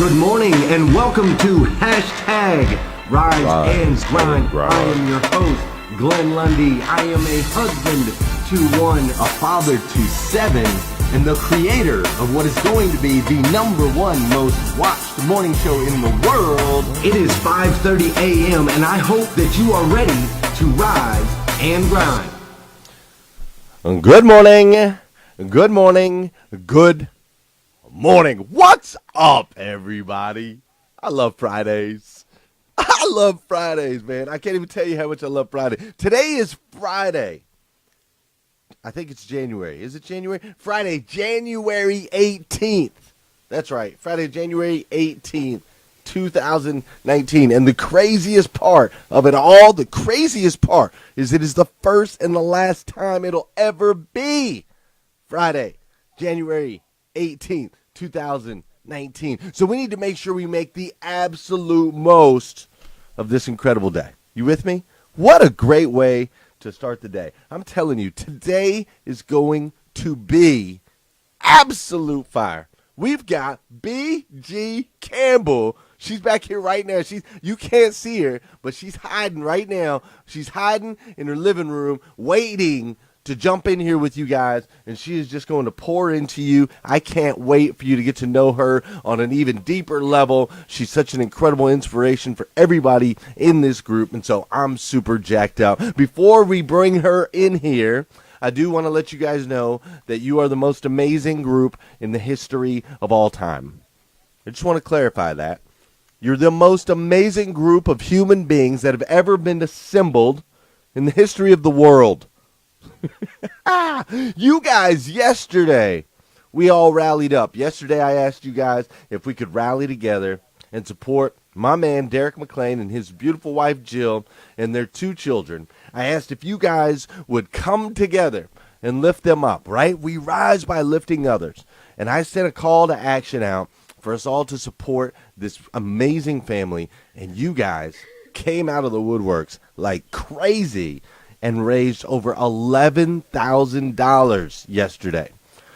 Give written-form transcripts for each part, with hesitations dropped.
Good morning and welcome to hashtag Riseandgrind. I am your host, Glenn Lundy. I am a husband to one, a father to seven, and the creator of what is going to be the number one most watched morning show in the world. It is 5:30 a.m. and I hope that you are ready to rise and grind. Good morning. Good morning. Good morning. What's up, everybody? I love Fridays. I love Fridays, man. I can't even tell you how much I love Friday. Today is Friday. I think it's January. Is it January? Friday, January 18th. That's right. Friday, January 18th, 2019. And the craziest part of it all, the craziest part, is it is the first and the last time it'll ever be Friday, January 18th, 2019. So we need to make sure we make the absolute most of this incredible day. You with me? What a great way to start the day. I'm telling you, today is going to be absolute fire. We've got B.G. Campbell. She's back here right now. You can't see her, but she's hiding right now. She's hiding in her living room, waiting to jump in here with you guys, and she is just going to pour into you. I can't wait for you to get to know her on an even deeper level. She's such an incredible inspiration for everybody in this group, and so I'm super jacked up. Before we bring her in here, I do want to let you guys know that you are the most amazing group in the history of all time. I just want to clarify that. You're the most amazing group of human beings that have ever been assembled in the history of the world. You guys, yesterday, we all rallied up. Yesterday, I asked you guys if we could rally together and support my man, Derek McClain, and his beautiful wife, Jill, and their two children. I asked if you guys would come together and lift them up, right? We rise by lifting others. And I sent a call to action out for us all to support this amazing family. And you guys came out of the woodworks like crazy and raised over $11,000 yesterday.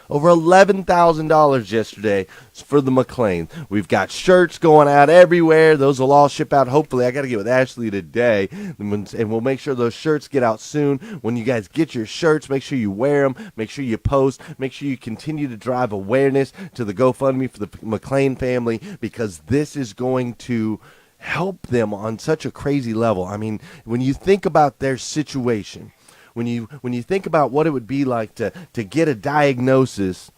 Over $11,000 yesterday for the McClain. We've got shirts going out everywhere. Those will all ship out. Hopefully, I got to get with Ashley today, and we'll make sure those shirts get out soon. When you guys get your shirts, make sure you wear them. Make sure you post. Make sure you continue to drive awareness to the GoFundMe for the McClain family, because this is going to help them on such a crazy level. I mean, when you think about their situation, when you think about what it would be like to get a diagnosis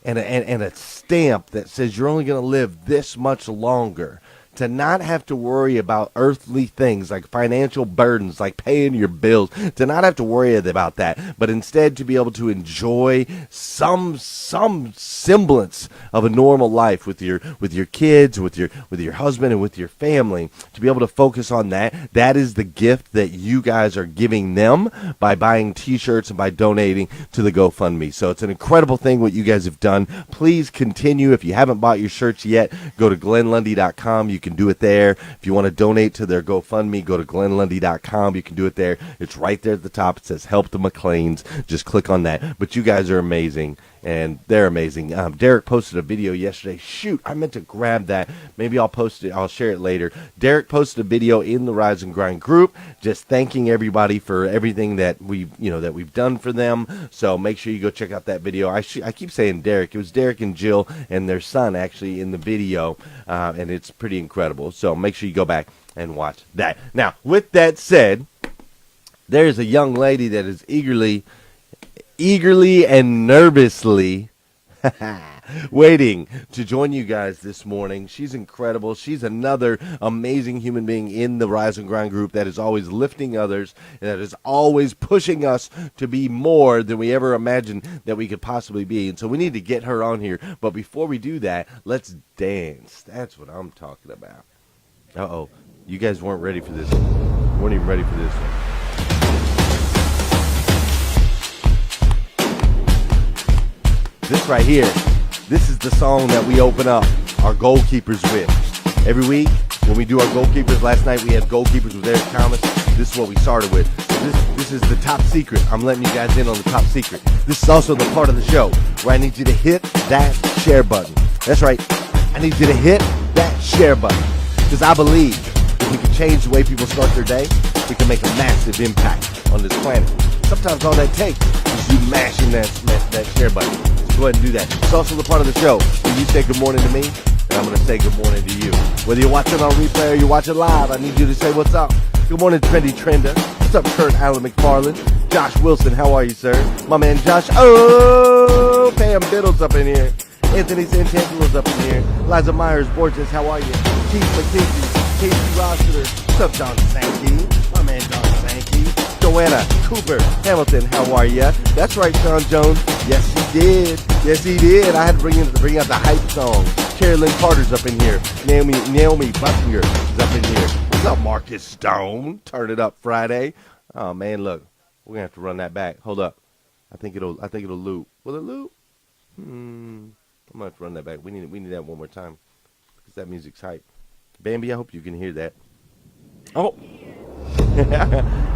and a stamp that says you're only going to live this much longer, to not have to worry about earthly things like financial burdens, like paying your bills, to not have to worry about that, but instead to be able to enjoy some semblance of a normal life with your kids, with your husband, and with your family, to be able to focus on that. That is the gift that you guys are giving them by buying t-shirts and by donating to the GoFundMe. So it's an incredible thing what you guys have done. Please continue. If you haven't bought your shirts yet, go to GlennLundy.com. You can do it there. If you want to donate to their GoFundMe, go to GlennLundy.com. You can do it there. It's right there at the top. It says Help the McClains. Just click on that. But you guys are amazing, and they're amazing. Derek posted a video yesterday. Shoot, I meant to grab that. Maybe I'll post it. I'll share it later. Derek posted a video in the Rise and Grind group, just thanking everybody for everything that we've done for them. So make sure you go check out that video. I keep saying Derek. It was Derek and Jill and their son actually in the video, and it's pretty incredible. So make sure you go back and watch that. Now, with that said, there's a young lady that is eagerly and nervously waiting to join you guys this morning. She's incredible. She's another amazing human being in the Rise and Grind group that is always lifting others and that is always pushing us to be more than we ever imagined that we could possibly be. And so we need to get her on here. But before we do that, let's dance. That's what I'm talking about. Uh-oh. You guys weren't ready for this. Weren't even ready for this one. This right here, this is the song that we open up our goalkeepers with. Every week, when we do our goalkeepers, last night we had goalkeepers with Eric Thomas. This is what we started with. This is the top secret. I'm letting you guys in on the top secret. This is also the part of the show where I need you to hit that share button. That's right. I need you to hit that share button. Because I believe if we can change the way people start their day, we can make a massive impact on this planet. Sometimes all that takes is you mashing that share button. So go ahead and do that. It's also the part of the show where you say good morning to me, and I'm going to say good morning to you. Whether you're watching on replay or you're watching live, I need you to say what's up. Good morning, Trendy Trender. What's up, Kurt Allen McFarland? Josh Wilson, how are you, sir? My man Josh. Oh, Pam Biddle's up in here. Anthony Santangelo's up in here. Liza Myers Borges, how are you? Keith McKinsey, Casey Rossiter. What's up, Don Sankey? My man Don Sankey. Joanna Cooper Hamilton, how are ya? That's right, Sean Jones. Yes, he did. Yes, he did. I had to bring out the hype song. Carolyn Carter's up in here. Naomi Bussinger is up in here. What's up, Marcus Stone? Turn it up Friday. Oh man, look, we're gonna have to run that back. Hold up. I think it'll loop. Will it loop? I'm gonna have to run that back. We need that one more time because that music's hype. Bambi, I hope you can hear that. Oh.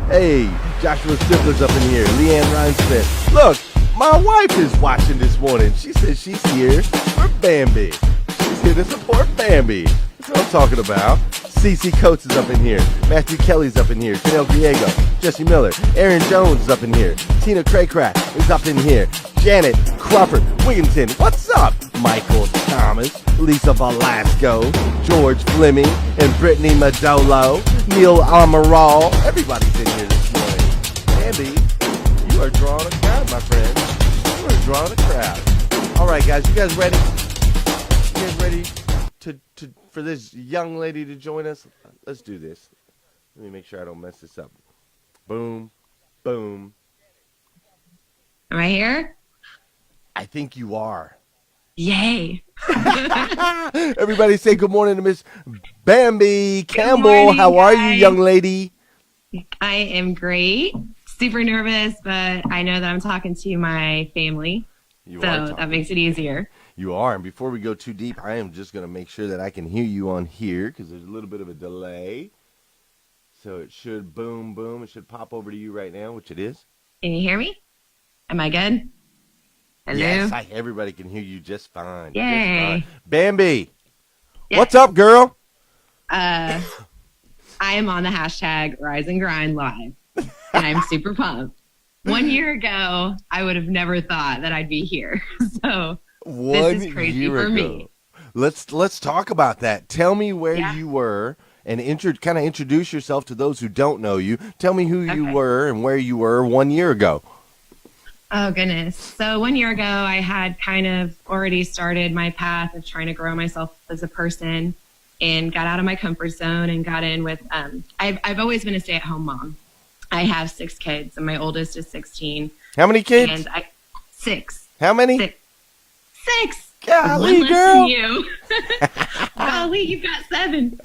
Hey, Joshua Stifler's up in here. Leanne Reinsmith. Look, my wife is watching this morning. She says she's here for Bambi. She's here to support Bambi. That's what I'm talking about. Cece Coates is up in here. Matthew Kelly's up in here. Janelle Griego. Jesse Miller. Aaron Jones is up in here. Tina Craycraft is up in here. Janet Crawford Wigginton. What's up? Michael Thomas. Lisa Velasco. George Fleming. And Brittany Madolo. Neil Amaral. Everybody's in here this morning. Bambi, you are drawing a crowd, my friend. You are drawing a crowd. All right, guys. You guys ready? You guys ready for this young lady to join us? Let's do this. Let me make sure I don't mess this up. Boom. Boom. Am I here? I think you are. Yay. Everybody say good morning to Miss Bambi Campbell. How are you, young lady? I am great. Super nervous, but I know that I'm talking to my family. So that makes it easier. You are. And before we go too deep, I am just going to make sure that I can hear you on here because there's a little bit of a delay. So it should boom, boom. It should pop over to you right now, which it is. Can you hear me? Am I good? Hello? Yes, everybody can hear you just fine. Yay. Just fine. Bambi, Yes. What's up, girl? I am on the hashtag Riseandgrind live, and I'm super pumped. 1 year ago, I would have never thought that I'd be here. So this is crazy for me. Let's talk about that. Tell me where you were and kind of introduce yourself to those who don't know you. Tell me who you were and where you were 1 year ago. Oh, goodness. So 1 year ago, I had kind of already started my path of trying to grow myself as a person and got out of my comfort zone and got in with, I've always been a stay-at-home mom. I have 6 kids, and my oldest is 16. How many kids? And 6. How many? 6. Golly, one girl. less than you. Golly, you've got 7.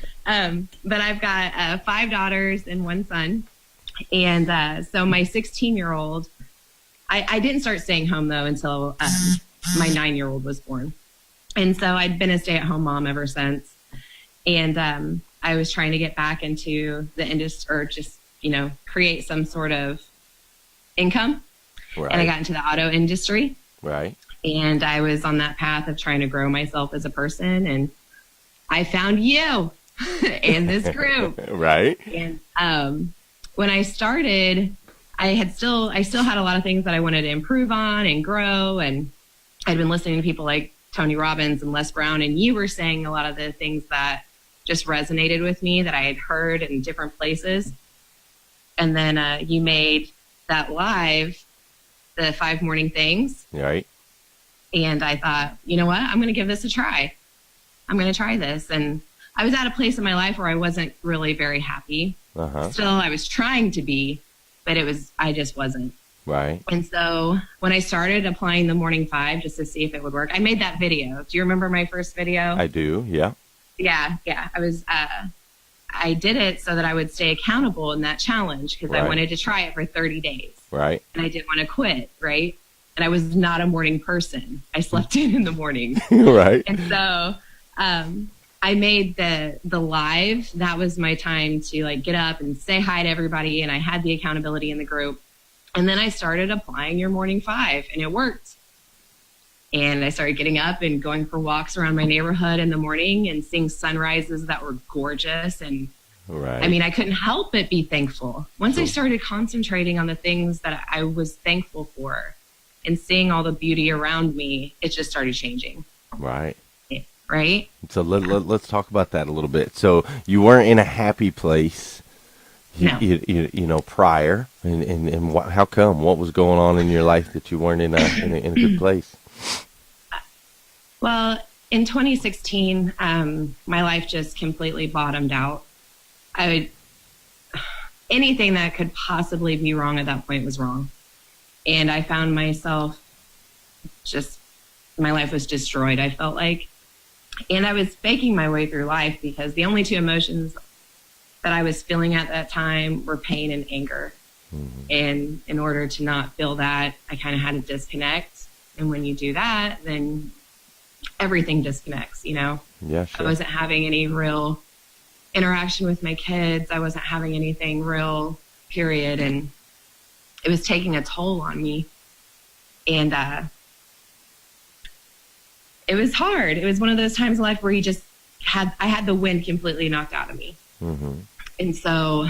But I've got 5 daughters and 1 son. And so my 16-year-old, I didn't start staying home, though, until my 9-year-old was born. And so I'd been a stay-at-home mom ever since. And I was trying to get back into the industry, or just, create some sort of income. Right. And I got into the auto industry. Right. And I was on that path of trying to grow myself as a person. And I found you and this group. Right. And when I started, I still had a lot of things that I wanted to improve on and grow. And I'd been listening to people like Tony Robbins and Les Brown, and you were saying a lot of the things that just resonated with me that I had heard in different places. And then you made that live, the 5 morning things. Right. And I thought, you know what? I'm going to give this a try. I'm going to try this. And I was at a place in my life where I wasn't really very happy. Still, I was trying to be, but I just wasn't. Right. And so when I started applying the morning 5 just to see if it would work, I made that video. Do you remember my first video? I do. Yeah. Yeah. I did it so that I would stay accountable in that challenge because I wanted to try it for 30 days. Right. And I didn't want to quit. Right. And I was not a morning person. I slept in the morning. Right. And so I made the live. That was my time to get up and say hi to everybody. And I had the accountability in the group. And then I started applying your morning 5, and it worked. And I started getting up and going for walks around my neighborhood in the morning and seeing sunrises that were gorgeous. And Right. I mean, I couldn't help but be thankful. Once I started concentrating on the things that I was thankful for and seeing all the beauty around me, it just started changing. Right. Right. So let's talk about that a little bit. So you weren't in a happy place, No. you know, prior, and how come? What was going on in your life that you weren't in a good place? Well, in 2016, my life just completely bottomed out. Anything that could possibly be wrong at that point was wrong. And I found myself my life was destroyed, I felt like. And I was faking my way through life because the only two emotions that I was feeling at that time were pain and anger. Mm-hmm. And in order to not feel that, I kind of had to disconnect. And when you do that, then everything disconnects, you know? Yeah, sure. I wasn't having any real interaction with my kids. I wasn't having anything real, period. And it was taking a toll on me. And it was hard. It was one of those times in life where I had the wind completely knocked out of me. Mm-hmm. And so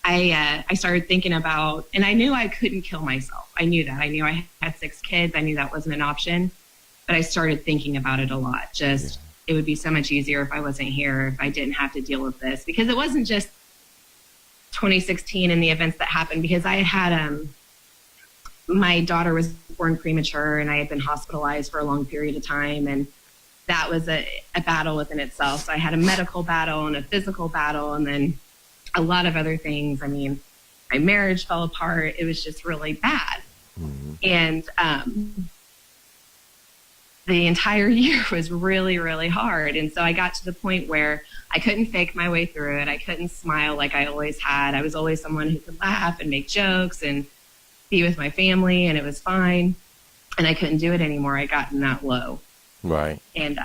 I started thinking about, and I knew I couldn't kill myself. I knew that. I knew I had 6 kids. I knew that wasn't an option. But I started thinking about it a lot. It would be so much easier if I wasn't here, if I didn't have to deal with this. Because it wasn't just 2016 and the events that happened, because I had my daughter was born premature and I had been hospitalized for a long period of time. And that was a battle within itself. So I had a medical battle and a physical battle and then a lot of other things. I mean, my marriage fell apart. It was just really bad. Mm-hmm. And the entire year was really, really hard. And so I got to the point where I couldn't fake my way through it. I couldn't smile like I always had. I was always someone who could laugh and make jokes and be with my family, and it was fine. And I couldn't do it anymore. I gotten that low. Right. And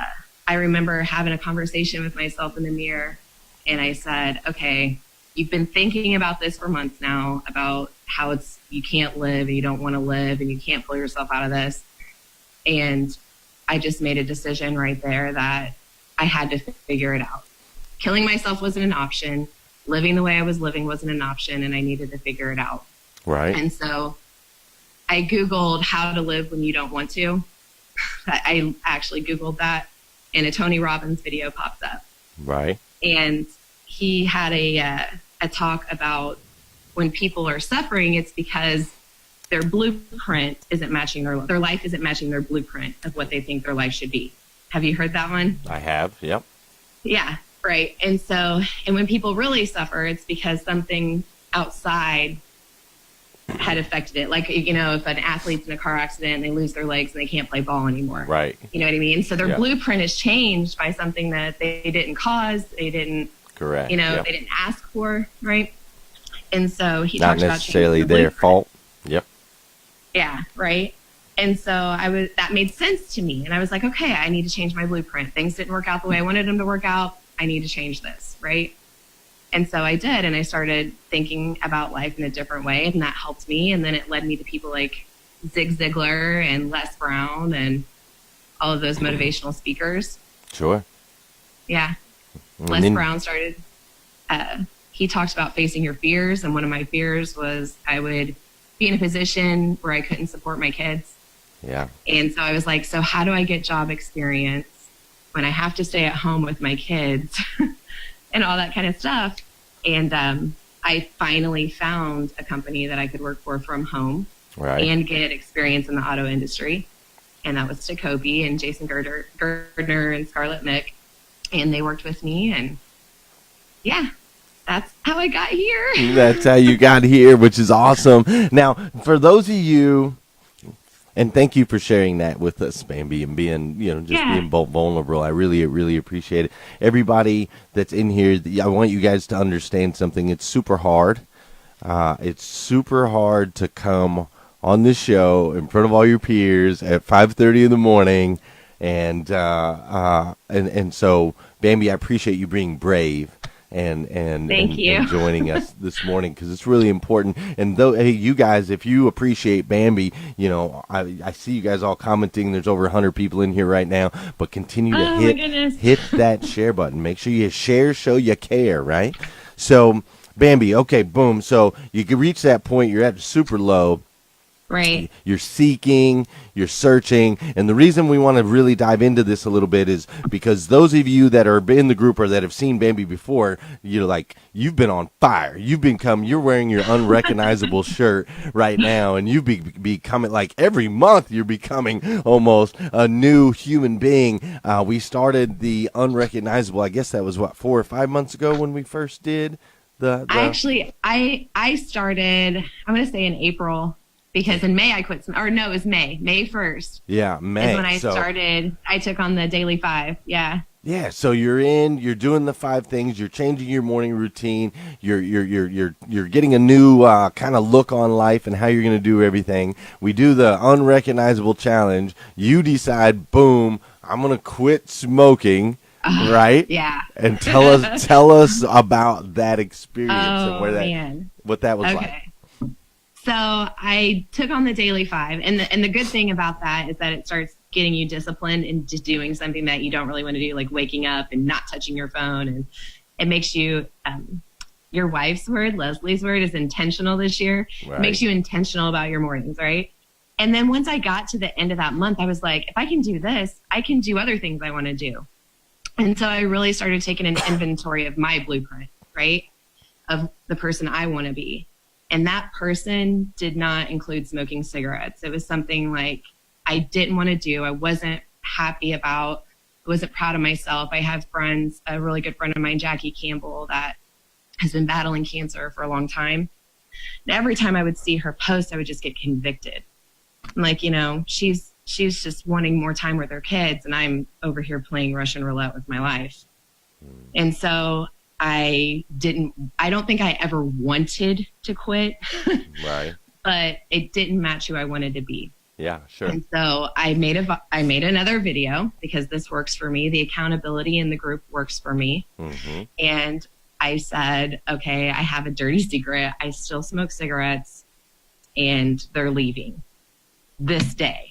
I remember having a conversation with myself in the mirror, and I said, okay, you've been thinking about this for months now, about how you can't live and you don't want to live and you can't pull yourself out of this. And I just made a decision right there that I had to figure it out. Killing myself wasn't an option. Living the way I was living wasn't an option, and I needed to figure it out. Right. And so I Googled how to live when you don't want to. I actually Googled that, and a Tony Robbins video popped up. Right. And he had a talk about when people are suffering, it's because their blueprint isn't matching their life isn't matching their blueprint of what they think their life should be. Have you heard that one? I have. Yep. Yeah. Right. And when people really suffer, it's because something outside had affected it. Like, you know, if an athlete's in a car accident and they lose their legs and they can't play ball anymore. Right. You know what I mean? So their blueprint is changed by something that they didn't cause. They didn't, correct. You know, they didn't ask for. Right. And so he not talked about necessarily the their fault. Yep. Yeah. Right. And so that made sense to me. And I was like, okay, I need to change my blueprint. Things didn't work out the way I wanted them to work out. I need to change this. Right. And so I did, and I started thinking about life in a different way, and that helped me. And then it led me to people like Zig Ziglar and Les Brown and all of those motivational speakers. Sure. Yeah. Les Brown started, he talks about facing your fears, and one of my fears was I would be in a position where I couldn't support my kids. Yeah. And so I was like, so how do I get job experience when I have to stay at home with my kids? And all that kind of stuff. And I finally found a company that I could work for from home, right, and get experience in the auto industry. And that was Jacoby and Jason Gardner and Scarlett Mick. And they worked with me. And yeah, that's how I got here. That's how you got here, which is awesome. Now, for those of you, and thank you for sharing that with us, Bambi, and being, you know, just being vulnerable. I really, really appreciate it. Everybody that's in here, I want you guys to understand something. It's super hard. It's super hard to come on this show in front of all your peers at 5:30 in the morning, and so, Bambi, I appreciate you being brave Thank you. and joining us this morning, because it's really important. And though, hey, you guys, if you appreciate Bambi, you know, I see you guys all commenting. There's over 100 people in here right now, but continue to hit that share button. Make sure you share, show you care, right? So Bambi, okay, boom. So you can reach that point. You're at super low. Right. You're seeking, you're searching. And the reason we want to really dive into this a little bit is because those of you that are in the group or that have seen Bambi before, you've been on fire. You're wearing your unrecognizable shirt right now, and you've becoming, like, every month you're becoming almost a new human being. We started the unrecognizable, I guess that was 4 or 5 months ago when we first did I started, I'm going to say in April. Because in May I quit, it was May 1st. Yeah, May. Is when I started. I took on the daily 5. Yeah. Yeah. So you're doing the 5 things. You're changing your morning routine. You're getting a new kind of look on life and how you're going to do everything. We do the unrecognizable challenge. You decide, boom, I'm going to quit smoking. Right? Yeah. And tell us about that experience and what that was like. So I took on the daily 5, and the good thing about that is that it starts getting you disciplined into doing something that you don't really want to do, like waking up and not touching your phone, and it makes you. Your wife's word, Leslie's word, is intentional this year. Right. It makes you intentional about your mornings, right? And then once I got to the end of that month, I was like, if I can do this, I can do other things I want to do. And so I really started taking an inventory of my blueprint, right, of the person I want to be. And that person did not include smoking cigarettes. It was something like I didn't want to do. I wasn't happy about. I wasn't proud of myself. I have friends, a really good friend of mine, Jackie Campbell, that has been battling cancer for a long time. And every time I would see her post, I would just get convicted. I'm like, she's just wanting more time with her kids, and I'm over here playing Russian roulette with my life. And so I don't think I ever wanted to quit. Right. But it didn't match who I wanted to be. Yeah, sure. And so I made another video because this works for me. The accountability in the group works for me. Mm-hmm. And I said, okay, I have a dirty secret. I still smoke cigarettes, and they're leaving this day.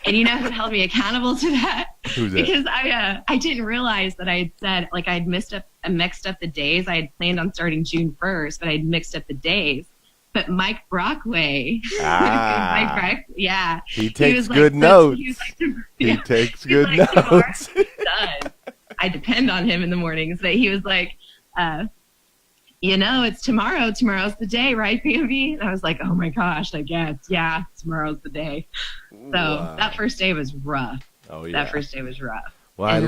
And you know who held me accountable to that? Who's that? Because I didn't realize that I had said, like, I mixed up the days. I had planned on starting June 1st, but I'd mixed up the days. But Mike Brockway, he takes good notes. He takes good notes. I depend on him in the mornings. But he was like, it's tomorrow. Tomorrow's the day, right, Bambi? And I was like, oh my gosh, I guess. Yeah, tomorrow's the day. So that first day was rough. Oh, yeah. That first day was rough. Well, go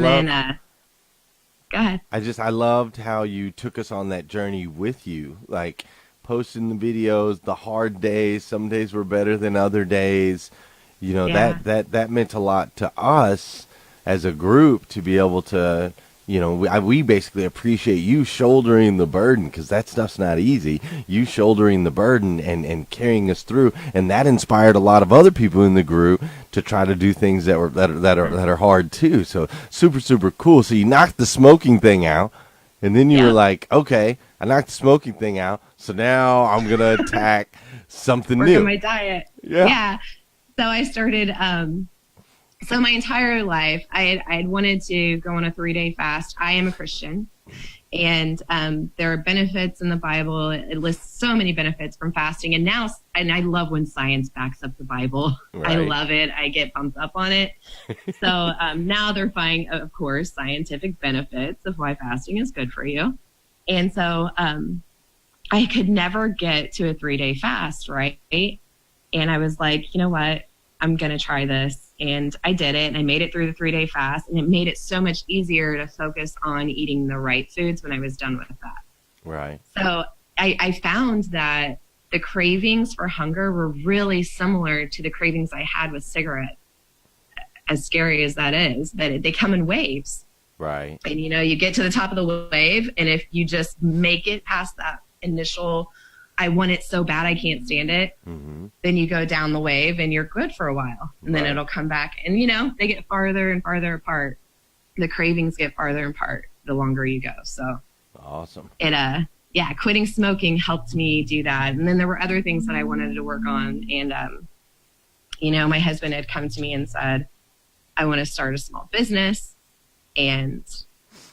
ahead. I loved how you took us on that journey with you, like posting the videos, the hard days. Some days were better than other days. That meant a lot to us as a group to be able to, we basically appreciate you shouldering the burden, because that stuff's not easy. You shouldering the burden and carrying us through, and that inspired a lot of other people in the group to try to do things that are hard too. So super, super cool. So you knocked the smoking thing out, and then you were like, okay, I knocked the smoking thing out, so now I'm gonna attack something new. On my diet. Yeah. So I started. So my entire life, I had wanted to go on a 3-day fast. I am a Christian, and there are benefits in the Bible. It lists so many benefits from fasting. And I love when science backs up the Bible. Right. I love it. I get pumped up on it. So now they're finding, of course, scientific benefits of why fasting is good for you. And so I could never get to a 3-day fast, right? And I was like, you know what? I'm going to try this. And I did it, and I made it through the 3-day fast, and it made it so much easier to focus on eating the right foods when I was done with that. Right. So I found that the cravings for hunger were really similar to the cravings I had with cigarettes. As scary as that is, that they come in waves. Right. And, you get to the top of the wave, and if you just make it past that initial, I want it so bad I can't stand it, then you go down the wave and you're good for a while. And then it'll come back. And, they get farther and farther apart. The cravings get farther and apart the longer you go. So Awesome. Yeah, quitting smoking helped me do that. And then there were other things that I wanted to work on. And, my husband had come to me and said, I want to start a small business. And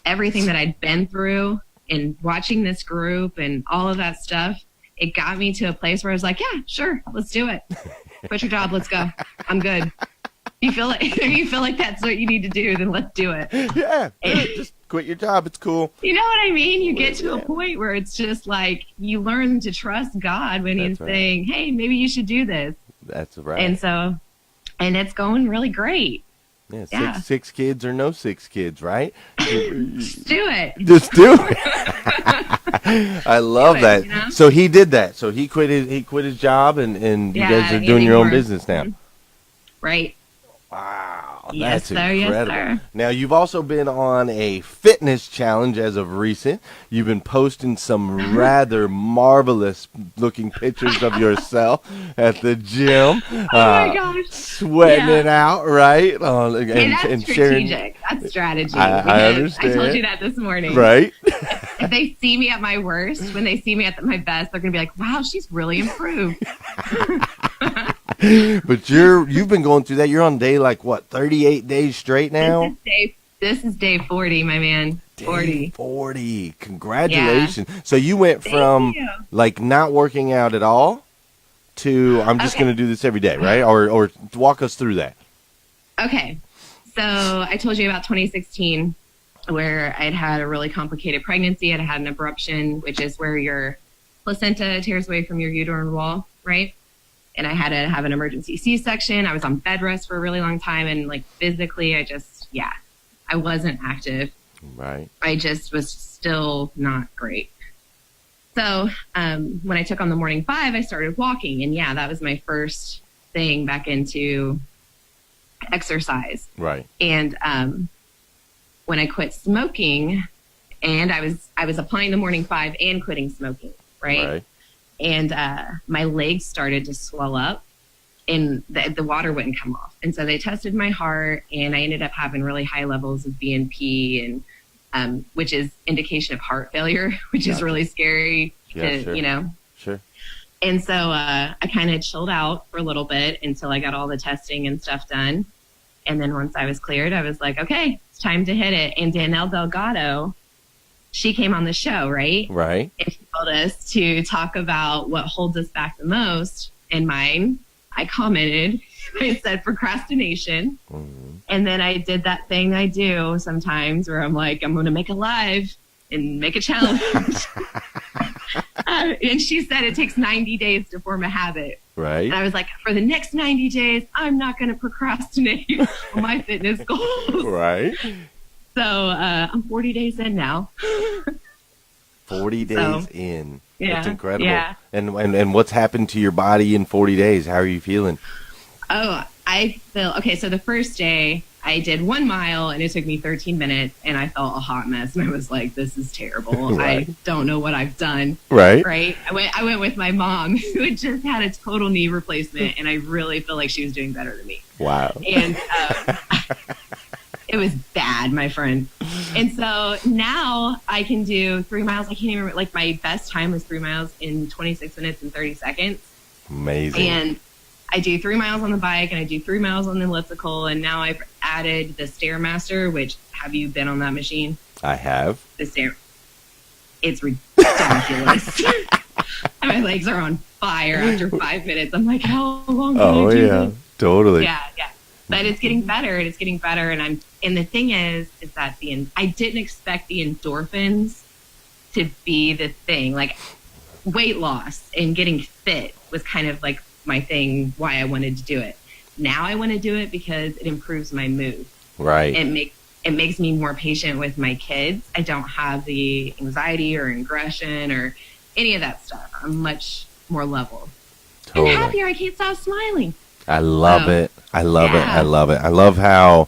everything that I'd been through and watching this group and all of that stuff, it got me to a place where I was like, yeah, sure, let's do it. Quit your job. Let's go. I'm good. If you feel like that's what you need to do, then let's do it. Yeah. Just quit your job. It's cool. You know what I mean? You get to a point where it's just like you learn to trust God when He's saying, hey, maybe you should do this. That's right. And it's going really great. Yeah, six kids or no 6 kids, right? Just do it. Just do it. I love that. You know? So he did that. So he quit his job, and you guys are doing your own business now. Right. Wow, yes, that's sir, incredible. Yes, sir. Now, you've also been on a fitness challenge as of recent. You've been posting some rather marvelous-looking pictures of yourself at the gym. Oh, my gosh. Sweating it out, right? And sharing. Strategic. That's strategy. I understand. I told you that this morning. Right? If they see me at my worst, when they see me at my best, they're going to be like, wow, she's really improved. But you've been going through that. You're on day 38 days straight now? This is day 40, my man. 40. 40. Congratulations. Yeah. So you went from not working out at all to I'm just going to do this every day, right? Or walk us through that. Okay. So I told you about 2016 where I'd had a really complicated pregnancy. I'd had an abruption, which is where your placenta tears away from your uterine wall, right? And I had to have an emergency C-section. I was on bed rest for a really long time. And physically, I wasn't active. Right. I just was still not great. So when I took on the morning 5, I started walking. And that was my first thing back into exercise. Right. And when I quit smoking, and I was applying the morning 5 and quitting smoking, right? And my legs started to swell up and the water wouldn't come off. And so they tested my heart and I ended up having really high levels of BNP and which is indication of heart failure, which is really scary Sure. And so I kind of chilled out for a little bit until I got all the testing and stuff done. And then once I was cleared, I was like, okay, it's time to hit it. And Danielle Delgado, she came on the show, right? Right. And she told us to talk about what holds us back the most. And mine, I commented, I said procrastination. Mm-hmm. And then I did that thing I do sometimes where I'm like, I'm going to make a live and make a challenge. And she said it takes 90 days to form a habit. Right. And I was like, for the next 90 days, I'm not going to procrastinate on my fitness goals. Right. So I'm 40 days in now. 40 days in. Yeah. That's incredible. Yeah. And what's happened to your body in 40 days? How are you feeling? Oh, I feel okay. So the first day I did 1 mile and it took me 13 minutes and I felt a hot mess. And I was like, this is terrible. Right. I don't know what I've done. Right. Right. I went with my mom who had just had a total knee replacement. And I really feel like she was doing better than me. Wow. And it was bad, my friend. And so now I can do 3 miles. I can't even remember, my best time was 3 miles in 26 minutes and 30 seconds. Amazing. And I do 3 miles on the bike and I do 3 miles on the elliptical. And now I've added the Stairmaster, which have you been on that machine? I have. It's ridiculous. My legs are on fire after 5 minutes. I'm like, how long can I do this? Totally. Yeah. But it's getting better. And it's getting better. And the thing is that I didn't expect the endorphins to be the thing. Weight loss and getting fit was kind of my thing, why I wanted to do it. Now I want to do it because it improves my mood. Right. It makes me more patient with my kids. I don't have the anxiety or aggression or any of that stuff. I'm much more level. Totally. And happier. I can't stop smiling. I love it. I love it. I love it. I love how,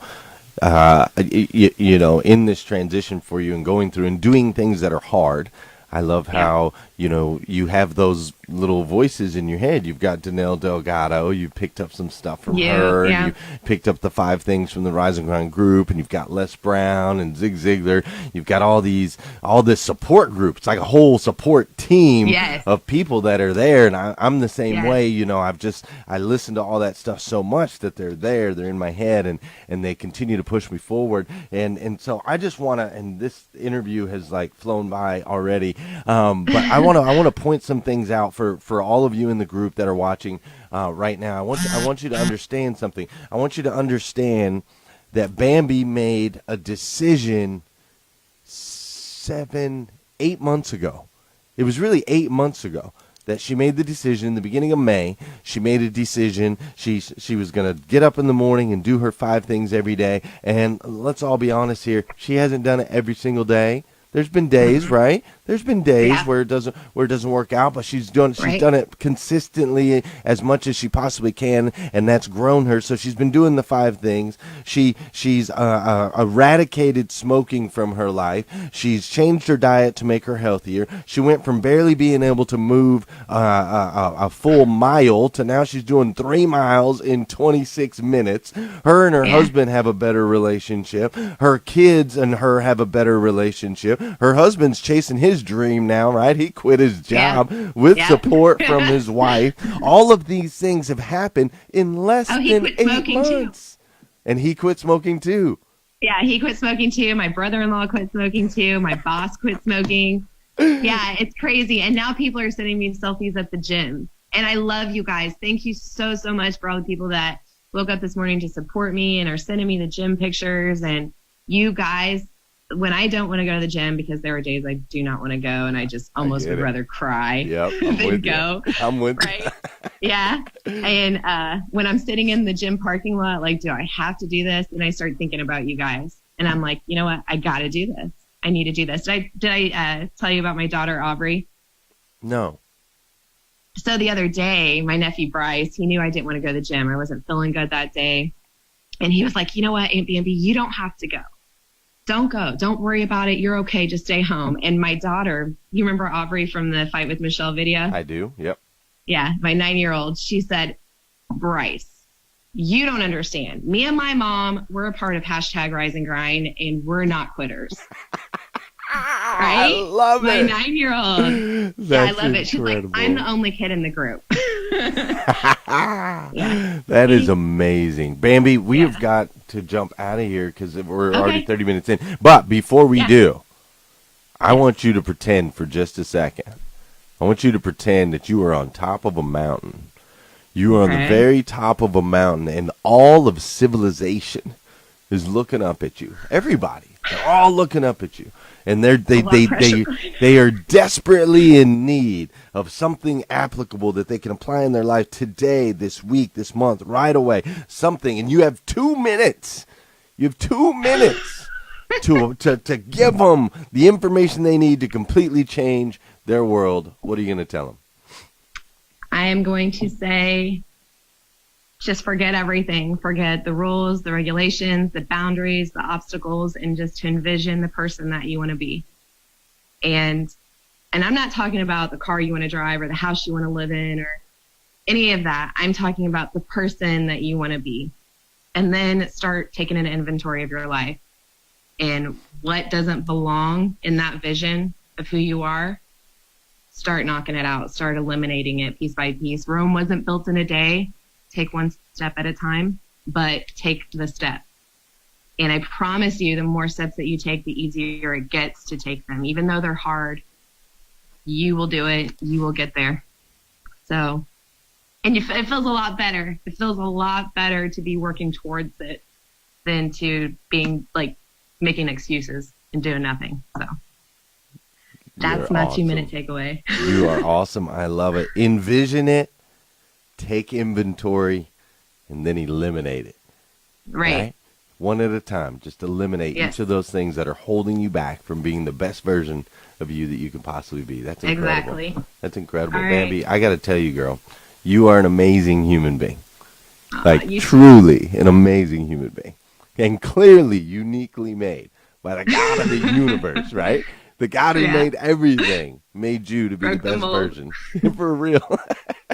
in this transition for you and going through and doing things that are hard, I love how you have those little voices in your head. You've got Danelle Delgado. You picked up some stuff from her. Yeah. And you picked up the 5 things from the Riseandgrind group, and you've got Les Brown and Zig Ziglar. You've got all this support group. It's like a whole support team of people that are there. And I'm the same way. I listen to all that stuff so much that they're there. They're in my head, and they continue to push me forward. And so I just want to, and this interview has like flown by already, but I want to point some things out for all of you in the group that are watching right now. I want you to understand something. I want you to understand that Bambi made a decision 8 months ago. It was really 8 months ago that she made the decision in the beginning of May. She made a decision. She was going to get up in the morning and do her 5 things every day. And let's all be honest here. She hasn't done it every single day. There's been days, right? There's been days where it doesn't work out, but she's done it consistently as much as she possibly can, and that's grown her. So she's been doing the 5 things. She's eradicated smoking from her life. She's changed her diet to make her healthier. She went from barely being able to move a full mile to now she's doing 3 miles in 26 minutes. Her and her husband have a better relationship. Her kids and her have a better relationship. Her husband's chasing his dream now, right? He quit his job with support from his wife. All of these things have happened in less than 8 months. And he quit smoking too. Yeah, he quit smoking too. My brother-in-law quit smoking too. My boss quit smoking. Yeah, it's crazy. And now people are sending me selfies at the gym. And I love you guys. Thank you so, so much for all the people that woke up this morning to support me and are sending me the gym pictures. And you guys, when I don't want to go to the gym, because there are days I do not want to go and I just almost would rather cry than go. I'm with you. Yeah. And when I'm sitting in the gym parking lot, like, do I have to do this? And I start thinking about you guys. And I'm like, you know what? I got to do this. I need to do this. Did I tell you about my daughter, Aubrey? No. So the other day, my nephew, Bryce, he knew I didn't want to go to the gym. I wasn't feeling good that day. And he was like, you know what, Aunt Bambi, you don't have to go. Don't go. Don't worry about it. You're okay. Just stay home. And my daughter, you remember Aubrey from the Fight with Michelle video? I do. Yep. Yeah. My 9-year-old, she said, Bryce, you don't understand. Me and my mom, we're a part of #Riseandgrind, and we're not quitters. Right? I love my it. My 9-year-old. Yeah, I love it. She's like, I'm the only kid in the group. That is amazing. Bambi, we have got to jump out of here because we're already 30 minutes in. But before we do, I want you to pretend for just a second. I want you to pretend that you are on top of a mountain. You are on the very top of a mountain, and all of civilization is looking up at you. Everybody. They're all looking up at you. And they are desperately in need of something applicable that they can apply in their life today, this week, this month, right away. Something. And you have 2 minutes. You have 2 minutes to give them the information they need to completely change their world. What are you going to tell them? I am going to say, just forget everything. Forget the rules, the regulations, the boundaries, the obstacles, and just to envision the person that you want to be. And I'm not talking about the car you want to drive or the house you want to live in or any of that. I'm talking about the person that you want to be. And then start taking an inventory of your life and what doesn't belong in that vision of who you are. Start knocking it out. Start eliminating it piece by piece. Rome wasn't built in a day. Take one step at a time, but take the step. And I promise you, the more steps that you take, the easier it gets to take them. Even though they're hard, you will do it. You will get there. So, and it feels a lot better. It feels a lot better to be working towards it than to being like making excuses and doing nothing. So that's my awesome. 2-minute takeaway. You are awesome. I love it. Envision it. Take inventory and then eliminate it. Right? One at a time. Just eliminate each of those things that are holding you back from being the best version of you that you can possibly be. That's incredible. Exactly. That's incredible. All Bambi, right. I got to tell you, girl, you are an amazing human being. Truly an amazing human being. And clearly uniquely made by the God of the universe, right? The God who made everything made you to be the best version. For real.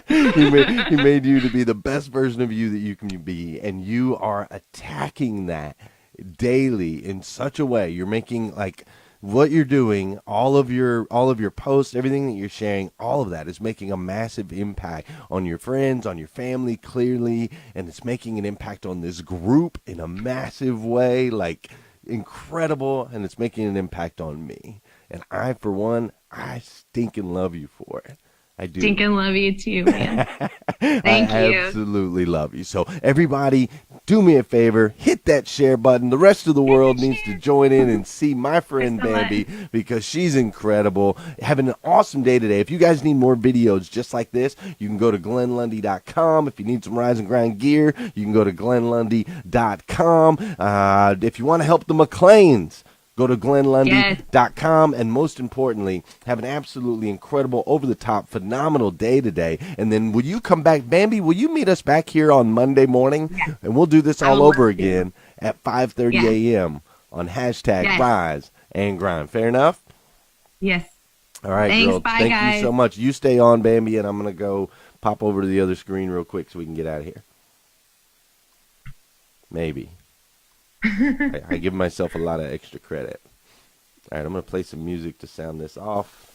He made you to be the best version of you that you can be, and you are attacking that daily in such a way. You're making like what you're doing, all of your posts, everything that you're sharing, all of that is making a massive impact on your friends, on your family, clearly, and it's making an impact on this group in a massive way, like incredible, and it's making an impact on me. And I, for one, I stinking love you for it. I do. Stinking love you too, man. Thank I you. absolutely love you. So everybody, do me a favor, hit that share button. The rest of the world needs to join in and see my friend Bambi because she's incredible. Having an awesome day today. If you guys need more videos just like this, you can go to GlennLundy.com. If you need some Rise and Grind gear, you can go to GlennLundy.com. If you want to help the McLeans, go to GlennLundy.com, and most importantly, have an absolutely incredible, over-the-top, phenomenal day today. And then will you come back, Bambi, will you meet us back here on Monday morning? Yes. And we'll do this all over again at 5:30 a.m. on hashtag Rise and Grind. Fair enough? Yes. All right, thanks, girl. bye, Thank guys. you so much. You stay on, Bambi, and I'm going to go pop over to the other screen real quick so we can get out of here. Maybe. I give myself a lot of extra credit. All right, I'm going to play some music to sound this off.